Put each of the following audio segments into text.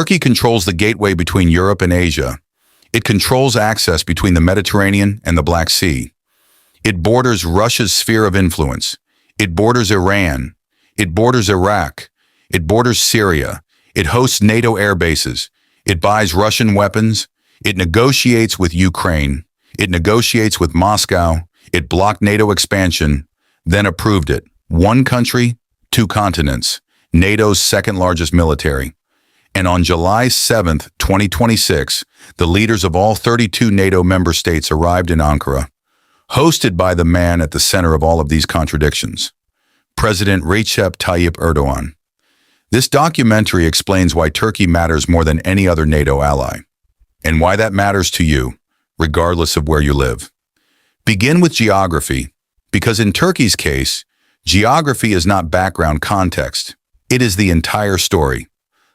Turkey controls the gateway between Europe and Asia. It controls access between the Mediterranean and the Black Sea. It borders Russia's sphere of influence. It borders Iran. It borders Iraq. It borders Syria. It hosts NATO air bases. It buys Russian weapons. It negotiates with Ukraine. It negotiates with Moscow. It blocked NATO expansion, then approved it. One country, two continents, NATO's second largest military. And on July 7, 2026, the leaders of all 32 NATO member states arrived in Ankara, hosted by the man at the center of all of these contradictions, President Recep Tayyip Erdoğan. This documentary explains why Turkey matters more than any other NATO ally, and why that matters to you, regardless of where you live. Begin with geography, because in Turkey's case, geography is not background context. It is the entire story.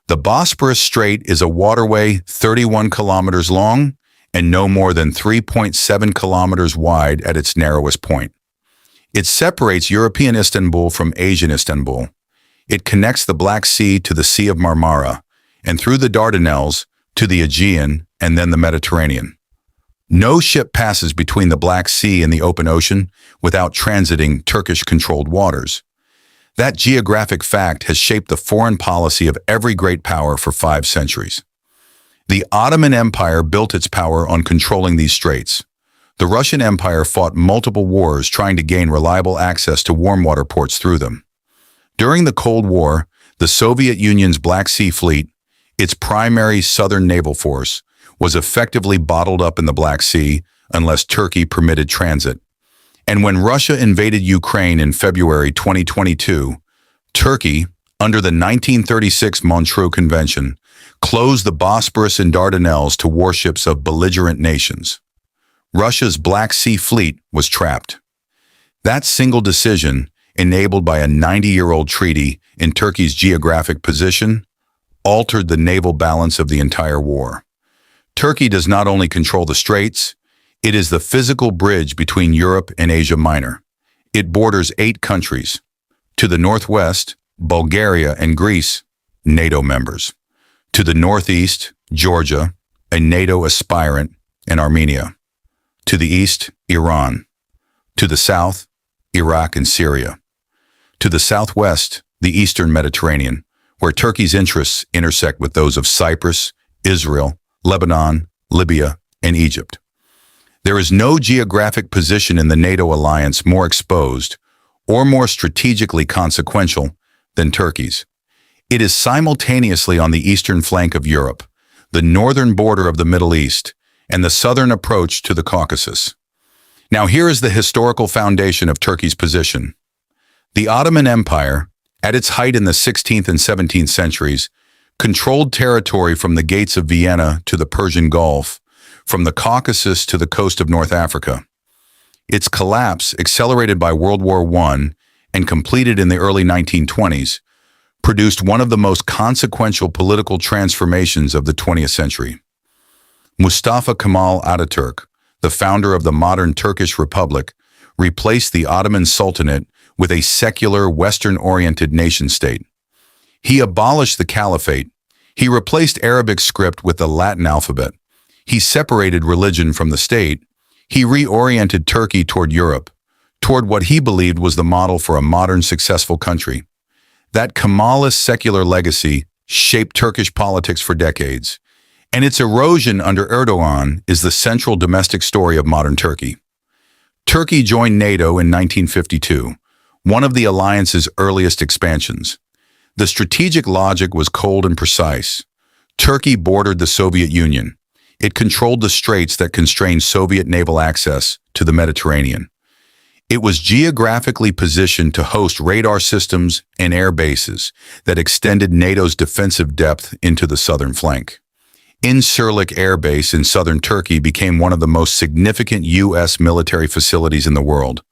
The Bosporus Strait is a waterway 31 kilometers long and no more than 3.7 kilometers wide at its narrowest point. It separates European Istanbul from Asian Istanbul. It connects the Black Sea to the Sea of Marmara and through the Dardanelles to the Aegean and then the Mediterranean. No ship passes between the Black Sea and the open ocean without transiting Turkish-controlled waters. That geographic fact has shaped the foreign policy of every great power for 5 centuries. The Ottoman Empire built its power on controlling these straits. The Russian Empire fought multiple wars trying to gain reliable access to warm water ports through them. During the Cold War, the Soviet Union's Black Sea Fleet, its primary southern naval force, was effectively bottled up in the Black Sea unless Turkey permitted transit. And when Russia invaded Ukraine in February 2022, Turkey, under the 1936 Montreux Convention, closed the Bosporus and Dardanelles to warships of belligerent nations. Russia's Black Sea Fleet was trapped. That single decision, enabled by a 90-year-old treaty in Turkey's geographic position, altered the naval balance of the entire war. Turkey does not only control the straits, it is the physical bridge between Europe and Asia Minor. It borders 8 countries. To the northwest, Bulgaria and Greece, NATO members. To the northeast, Georgia, a NATO aspirant, and Armenia. To the east, Iran. To the south, Iraq and Syria. To the southwest, the eastern Mediterranean, where Turkey's interests intersect with those of Cyprus, Israel, Lebanon, Libya, and Egypt. There is no geographic position in the NATO alliance more exposed or more strategically consequential than Turkey's. It is simultaneously on the eastern flank of Europe, the northern border of the Middle East, and the southern approach to the Caucasus. Now here is the historical foundation of Turkey's position. The Ottoman Empire, at its height in the 16th and 17th centuries, controlled territory from the gates of Vienna to the Persian Gulf, from the Caucasus to the coast of North Africa. Its collapse, accelerated by World War I and completed in the early 1920s, produced one of the most consequential political transformations of the 20th century. Mustafa Kemal Ataturk, the founder of the modern Turkish Republic, replaced the Ottoman Sultanate with a secular, Western-oriented nation-state. He abolished the caliphate. He replaced Arabic script with the Latin alphabet. He separated religion from the state. He reoriented Turkey toward Europe, toward what he believed was the model for a modern, successful country. That Kemalist secular legacy shaped Turkish politics for decades, and its erosion under Erdoğan is the central domestic story of modern Turkey. Turkey joined NATO in 1952, one of the alliance's earliest expansions. The strategic logic was cold and precise. Turkey bordered the Soviet Union. It controlled the straits that constrained Soviet naval access to the Mediterranean. It was geographically positioned to host radar systems and air bases that extended NATO's defensive depth into the southern flank. Incirlik Air Base in southern Turkey became one of the most significant U.S. military facilities in the world,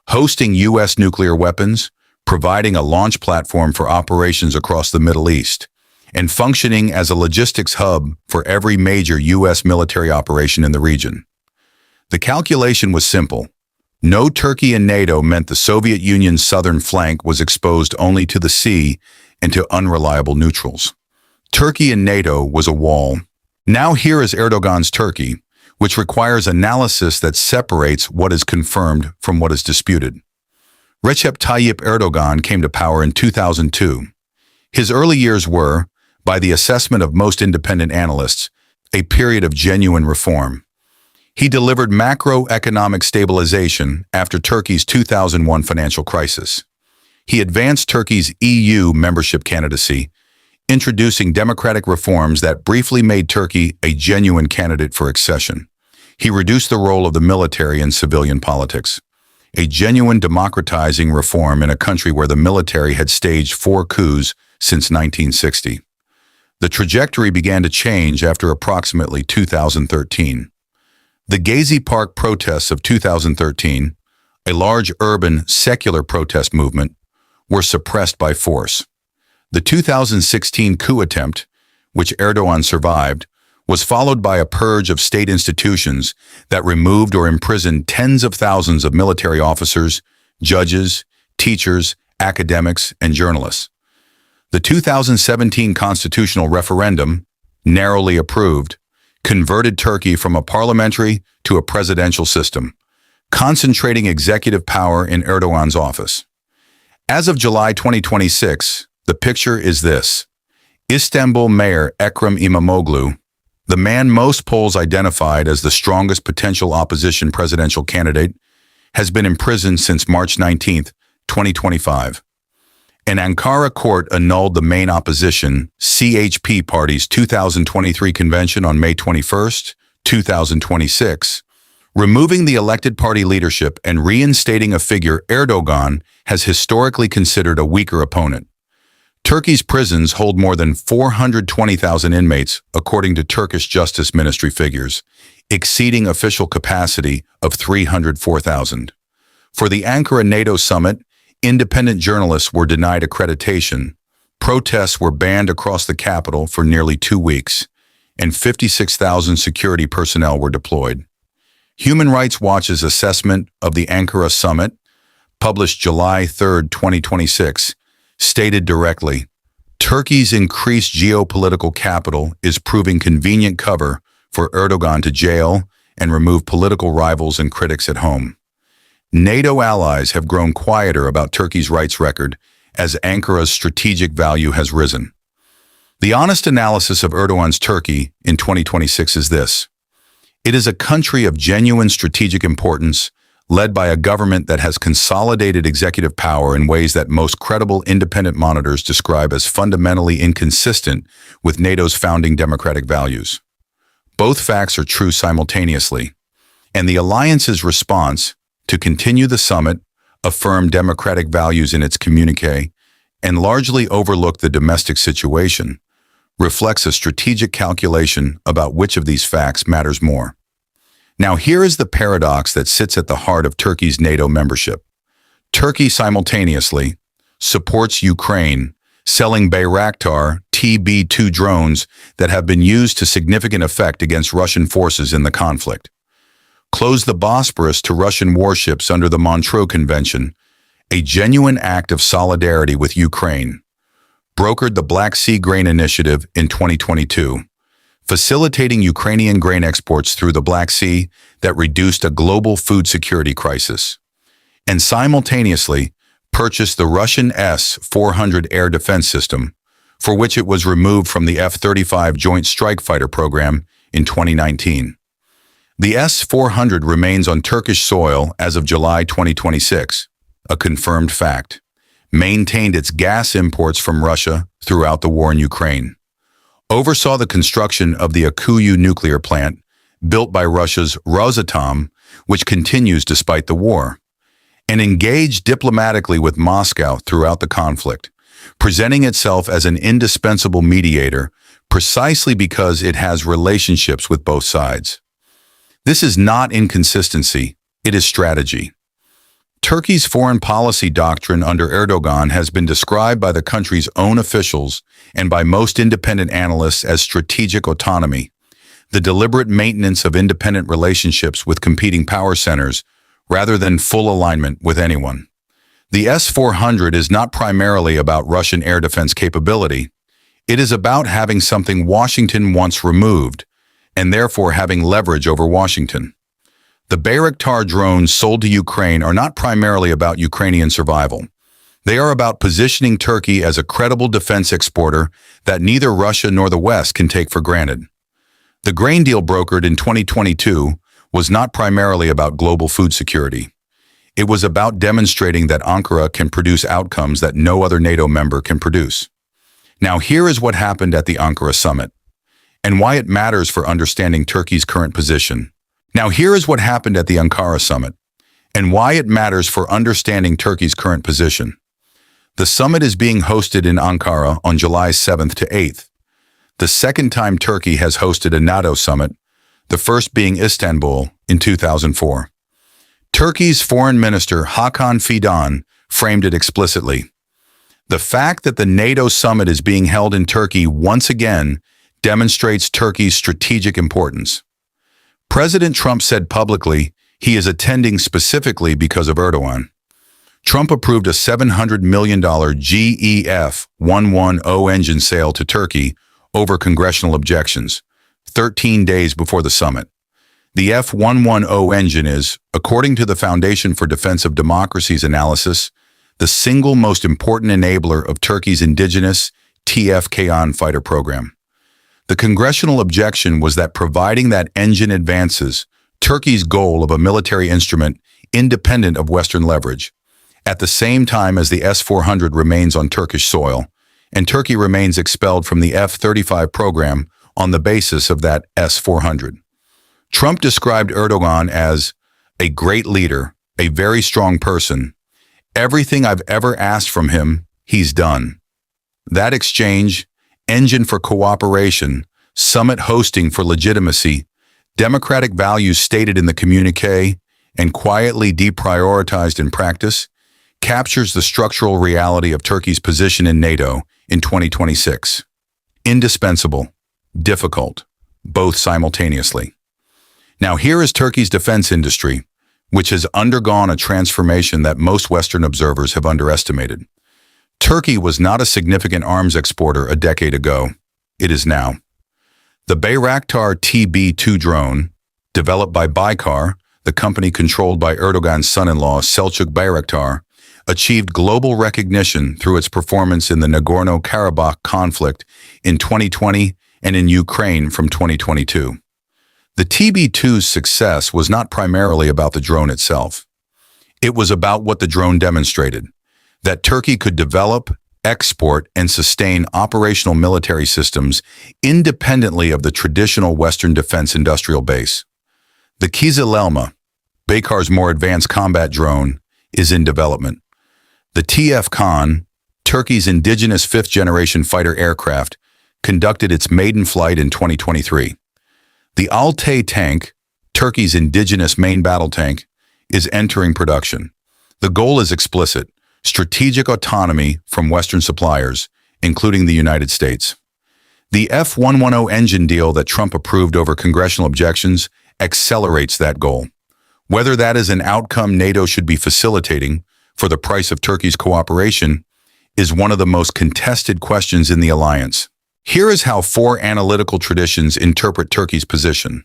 hosting U.S. nuclear weapons, providing a launch platform for operations across the Middle East, and functioning as a logistics hub for every major U.S. military operation in the region. The calculation was simple. No Turkey in NATO meant the Soviet Union's southern flank was exposed only to the sea and to unreliable neutrals. Turkey and NATO was a wall. Now here is Erdogan's Turkey, which requires analysis that separates what is confirmed from what is disputed. Recep Tayyip Erdoğan came to power in 2002. His early years were, by the assessment of most independent analysts, a period of genuine reform. He delivered macroeconomic stabilization after Turkey's 2001 financial crisis. He advanced Turkey's EU membership candidacy, introducing democratic reforms that briefly made Turkey a genuine candidate for accession. He reduced the role of the military in civilian politics, a genuine democratizing reform in a country where the military had staged 4 coups since 1960. The trajectory began to change after approximately 2013. The Gezi Park protests of 2013, a large urban secular protest movement, were suppressed by force. The 2016 coup attempt, which Erdoğan survived, was followed by a purge of state institutions that removed or imprisoned tens of thousands of military officers, judges, teachers, academics, and journalists. The 2017 constitutional referendum, narrowly approved, converted Turkey from a parliamentary to a presidential system, concentrating executive power in Erdoğan's office. As of July 2026, the picture is this. Istanbul Mayor Ekrem İmamoğlu, the man most polls identified as the strongest potential opposition presidential candidate, has been imprisoned since March 19, 2025. An Ankara court annulled the main opposition, CHP party's 2023 convention on May 21, 2026, removing the elected party leadership and reinstating a figure Erdoğan has historically considered a weaker opponent. Turkey's prisons hold more than 420,000 inmates, according to Turkish Justice Ministry figures, exceeding official capacity of 304,000. For the Ankara NATO Summit, independent journalists were denied accreditation, protests were banned across the capital for nearly 2 weeks, and 56,000 security personnel were deployed. Human Rights Watch's assessment of the Ankara Summit, published July 3, 2026, stated directly, Turkey's increased geopolitical capital is proving convenient cover for Erdoğan to jail and remove political rivals and critics at home. NATO allies have grown quieter about Turkey's rights record as Ankara's strategic value has risen. The honest analysis of Erdoğan's Turkey in 2026 is this. It is a country of genuine strategic importance, led by a government that has consolidated executive power in ways that most credible independent monitors describe as fundamentally inconsistent with NATO's founding democratic values. Both facts are true simultaneously, and the alliance's response to continue the summit, affirm democratic values in its communique, and largely overlook the domestic situation, reflects a strategic calculation about which of these facts matters more. Now here is the paradox that sits at the heart of Turkey's NATO membership. Turkey simultaneously supports Ukraine, selling Bayraktar TB2 drones that have been used to significant effect against Russian forces in the conflict, closed the Bosporus to Russian warships under the Montreux Convention, a genuine act of solidarity with Ukraine, brokered the Black Sea Grain Initiative in 2022, facilitating Ukrainian grain exports through the Black Sea that reduced a global food security crisis, and simultaneously purchased the Russian S-400 air defense system, for which it was removed from the F-35 Joint Strike Fighter program in 2019. The S-400 remains on Turkish soil as of July 2026, a confirmed fact, maintained its gas imports from Russia throughout the war in Ukraine, oversaw the construction of the Akuyu nuclear plant, built by Russia's Rosatom, which continues despite the war, and engaged diplomatically with Moscow throughout the conflict, presenting itself as an indispensable mediator precisely because it has relationships with both sides. This is not inconsistency, it is strategy. Turkey's foreign policy doctrine under Erdoğan has been described by the country's own officials and by most independent analysts as strategic autonomy, the deliberate maintenance of independent relationships with competing power centers rather than full alignment with anyone. The S-400 is not primarily about Russian air defense capability. It is about having something Washington wants removed, and therefore having leverage over Washington. The Bayraktar drones sold to Ukraine are not primarily about Ukrainian survival. They are about positioning Turkey as a credible defense exporter that neither Russia nor the West can take for granted. The grain deal brokered in 2022 was not primarily about global food security. It was about demonstrating that Ankara can produce outcomes that no other NATO member can produce. Now here is what happened at the Ankara Summit, and why it matters for understanding Turkey's current position. Now here is what happened at the Ankara Summit, and why it matters for understanding Turkey's current position. The summit is being hosted in Ankara on July 7th to 8th. The second time Turkey has hosted a NATO summit, the first being Istanbul in 2004. Turkey's Foreign Minister Hakan Fidan framed it explicitly. The fact that the NATO summit is being held in Turkey once again demonstrates Turkey's strategic importance. President Trump said publicly he is attending specifically because of Erdoğan. Trump approved a $700 million GEF-110 engine sale to Turkey over congressional objections, 13 days before the summit. The F-110 engine is, according to the Foundation for Defense of Democracy's analysis, the single most important enabler of Turkey's indigenous TF-Kayan fighter program. The congressional objection was that providing that engine advances Turkey's goal of a military instrument independent of Western leverage, at the same time as the S-400 remains on Turkish soil, and Turkey remains expelled from the F-35 program on the basis of that S-400. Trump described Erdoğan as a great leader, a very strong person. Everything I've ever asked from him, he's done. That exchange, engine for cooperation, summit hosting for legitimacy, democratic values stated in the communique, and quietly deprioritized in practice, captures the structural reality of Turkey's position in NATO in 2026. Indispensable, difficult, both simultaneously. Now here is Turkey's defense industry, which has undergone a transformation that most Western observers have underestimated. Turkey was not a significant arms exporter a decade ago. It is now. The Bayraktar TB2 drone, developed by Baykar, the company controlled by Erdoğan's son-in-law Selçuk Bayraktar, achieved global recognition through its performance in the Nagorno-Karabakh conflict in 2020 and in Ukraine from 2022. The TB2's success was not primarily about the drone itself. It was about what the drone demonstrated, that Turkey could develop, export, and sustain operational military systems independently of the traditional Western defense industrial base. The Kızılelma, Baykar's more advanced combat drone, is in development. The TF-Kan, Turkey's indigenous fifth-generation fighter aircraft, conducted its maiden flight in 2023. The Altay tank, Turkey's indigenous main battle tank, is entering production. The goal is explicit: strategic autonomy from Western suppliers, including the United States. The F-110 engine deal that Trump approved over congressional objections accelerates that goal. Whether that is an outcome NATO should be facilitating for the price of Turkey's cooperation is one of the most contested questions in the alliance. Here is how four analytical traditions interpret Turkey's position.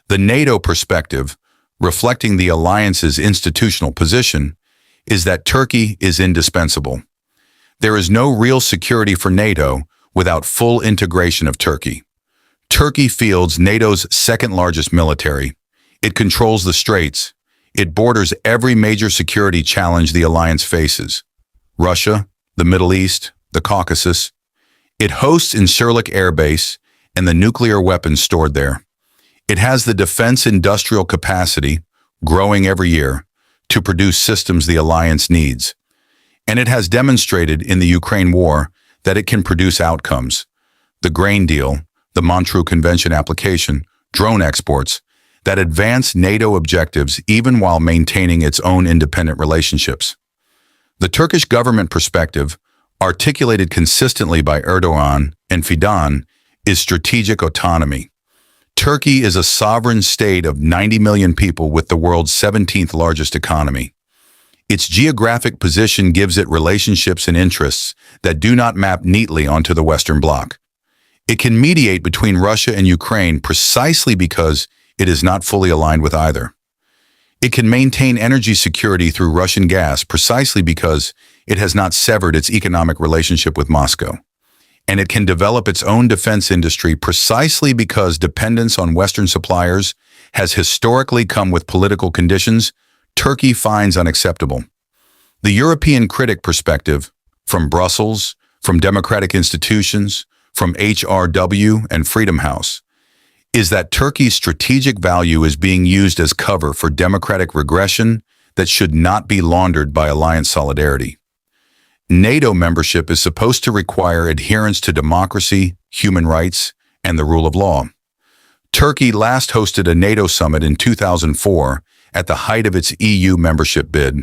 The NATO perspective, reflecting the alliance's institutional position, is that Turkey is indispensable. There is no real security for NATO without full integration of Turkey. Turkey fields NATO's second-largest military. It controls the straits. It borders every major security challenge the alliance faces: Russia, the Middle East, the Caucasus. It hosts Incirlik Air Base and the nuclear weapons stored there. It has the defense industrial capacity, growing every year, to produce systems the alliance needs. And it has demonstrated in the Ukraine war that it can produce outcomes: the grain deal, the Montreux Convention application, drone exports, that advance NATO objectives even while maintaining its own independent relationships. The Turkish government perspective, articulated consistently by Erdoğan and Fidan, is strategic autonomy. Turkey is a sovereign state of 90 million people with the world's 17th largest economy. Its geographic position gives it relationships and interests that do not map neatly onto the Western Bloc. It can mediate between Russia and Ukraine precisely because it is not fully aligned with either. It can maintain energy security through Russian gas precisely because it has not severed its economic relationship with Moscow. And it can develop its own defense industry precisely because dependence on Western suppliers has historically come with political conditions Turkey finds unacceptable. The European critic perspective, from Brussels, from democratic institutions, from HRW and Freedom House, is that Turkey's strategic value is being used as cover for democratic regression that should not be laundered by alliance solidarity. NATO membership is supposed to require adherence to democracy, human rights, and the rule of law. Turkey last hosted a NATO summit in 2004 at the height of its EU membership bid,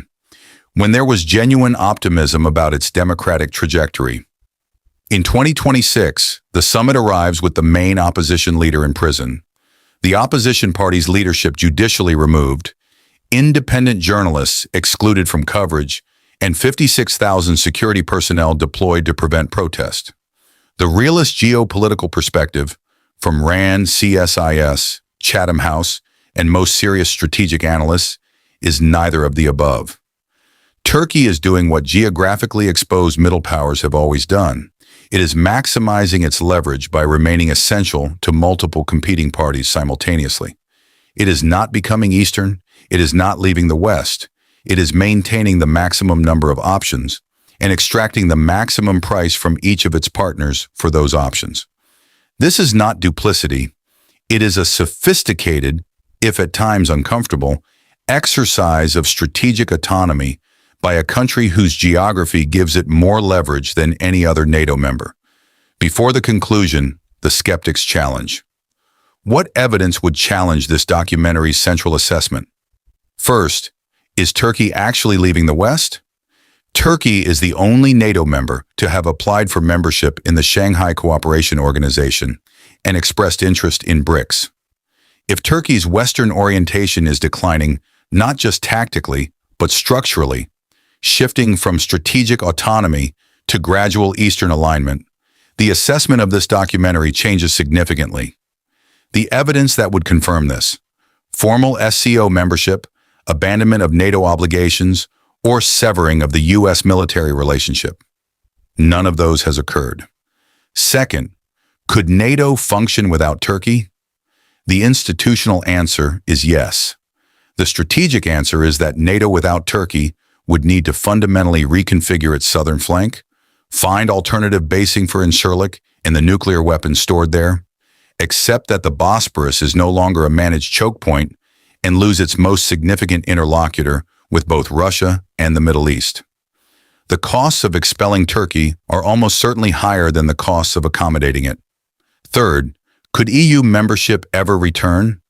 when there was genuine optimism about its democratic trajectory. In 2026, the summit arrives with the main opposition leader in prison, the opposition party's leadership judicially removed, independent journalists excluded from coverage, and 56,000 security personnel deployed to prevent protest. The realist geopolitical perspective, from RAND, CSIS, Chatham House, and most serious strategic analysts, is neither of the above. Turkey is doing what geographically exposed middle powers have always done. It is maximizing its leverage by remaining essential to multiple competing parties simultaneously. It is not becoming Eastern. It is not leaving the West. It is maintaining the maximum number of options and extracting the maximum price from each of its partners for those options. This is not duplicity. It is a sophisticated, if at times uncomfortable, exercise of strategic autonomy by a country whose geography gives it more leverage than any other NATO member. Before the conclusion, the skeptics challenge. What evidence would challenge this documentary's central assessment? First, is Turkey actually leaving the West? Turkey is the only NATO member to have applied for membership in the Shanghai Cooperation Organization and expressed interest in BRICS. If Turkey's Western orientation is declining, not just tactically, but structurally, shifting from strategic autonomy to gradual Eastern alignment, the assessment of this documentary changes significantly. The evidence that would confirm this: formal SCO membership, abandonment of NATO obligations, or severing of the U.S. military relationship. None of those has occurred. Second, could NATO function without Turkey? The institutional answer is yes. The strategic answer is that NATO without Turkey would need to fundamentally reconfigure its southern flank, find alternative basing for Incirlik and the nuclear weapons stored there, accept that the Bosporus is no longer a managed choke point, and lose its most significant interlocutor with both Russia and the Middle East. The costs of expelling Turkey are almost certainly higher than the costs of accommodating it. Third, could EU membership ever return?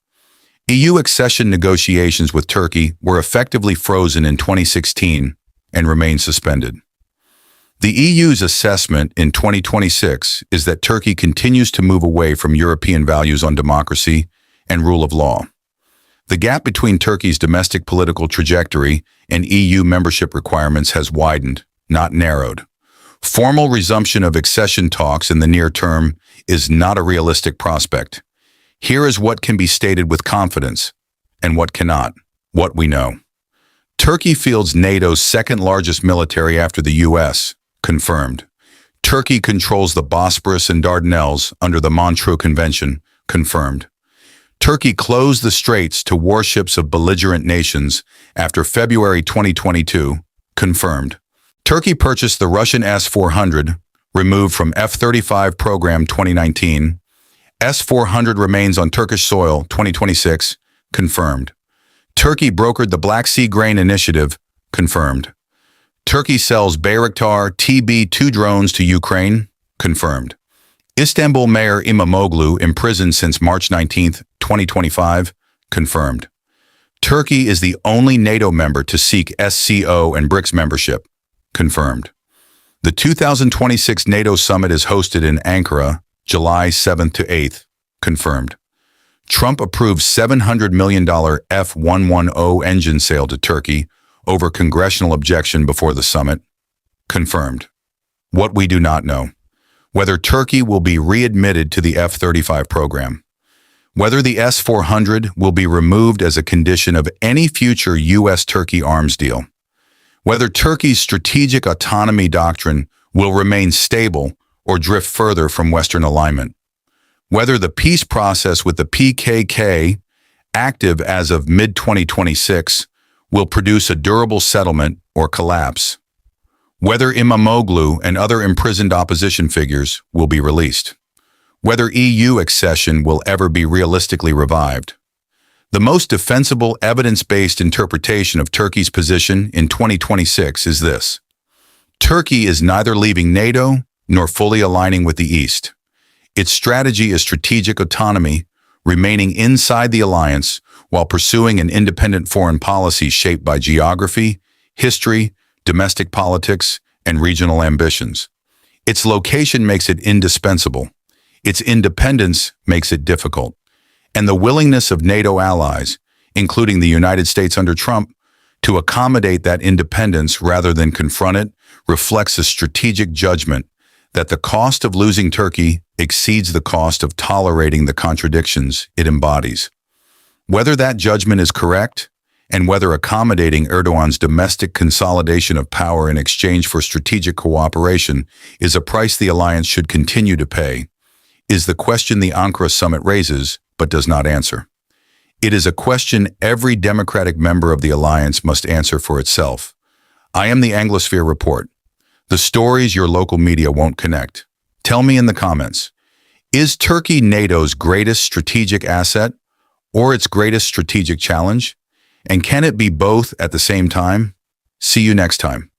EU accession negotiations with Turkey were effectively frozen in 2016 and remain suspended. The EU's assessment in 2026 is that Turkey continues to move away from European values on democracy and rule of law. The gap between Turkey's domestic political trajectory and EU membership requirements has widened, not narrowed. Formal resumption of accession talks in the near term is not a realistic prospect. Here is what can be stated with confidence, and what cannot, what we know. Turkey fields NATO's second largest military after the US, confirmed. Turkey controls the Bosporus and Dardanelles under the Montreux Convention, confirmed. Turkey closed the straits to warships of belligerent nations after February 2022, confirmed. Turkey purchased the Russian S-400, removed from F-35 program 2019. S-400 remains on Turkish soil 2026, confirmed. Turkey brokered the Black Sea Grain Initiative, confirmed. Turkey sells Bayraktar TB2 drones to Ukraine, confirmed. Istanbul Mayor Imamoglu imprisoned since March 19, 2025, confirmed. Turkey is the only NATO member to seek SCO and BRICS membership, confirmed. The 2026 NATO summit is hosted in Ankara, July 7th to 8th, confirmed. Trump approved $700 million F-110 engine sale to Turkey, over congressional objection before the summit. Confirmed. What we do not know. Whether Turkey will be readmitted to the F-35 program. Whether the S-400 will be removed as a condition of any future U.S.-Turkey arms deal. Whether Turkey's strategic autonomy doctrine will remain stable or drift further from Western alignment. Whether the peace process with the PKK, active as of mid-2026, will produce a durable settlement or collapse. Whether Imamoglu and other imprisoned opposition figures will be released. Whether EU accession will ever be realistically revived. The most defensible, evidence-based interpretation of Turkey's position in 2026 is this. Turkey is neither leaving NATO nor fully aligning with the East. Its strategy is strategic autonomy, remaining inside the alliance while pursuing an independent foreign policy shaped by geography, history, domestic politics, and regional ambitions. Its location makes it indispensable. Its independence makes it difficult. And the willingness of NATO allies, including the United States under Trump, to accommodate that independence rather than confront it reflects a strategic judgment that the cost of losing Turkey exceeds the cost of tolerating the contradictions it embodies. Whether that judgment is correct, and whether accommodating Erdoğan's domestic consolidation of power in exchange for strategic cooperation is a price the alliance should continue to pay, is the question the Ankara Summit raises but does not answer. It is a question every democratic member of the alliance must answer for itself. I am the Anglosphere Report. The stories your local media won't connect. Tell me in the comments, is Turkey NATO's greatest strategic asset or its greatest strategic challenge? And can it be both at the same time? See you next time.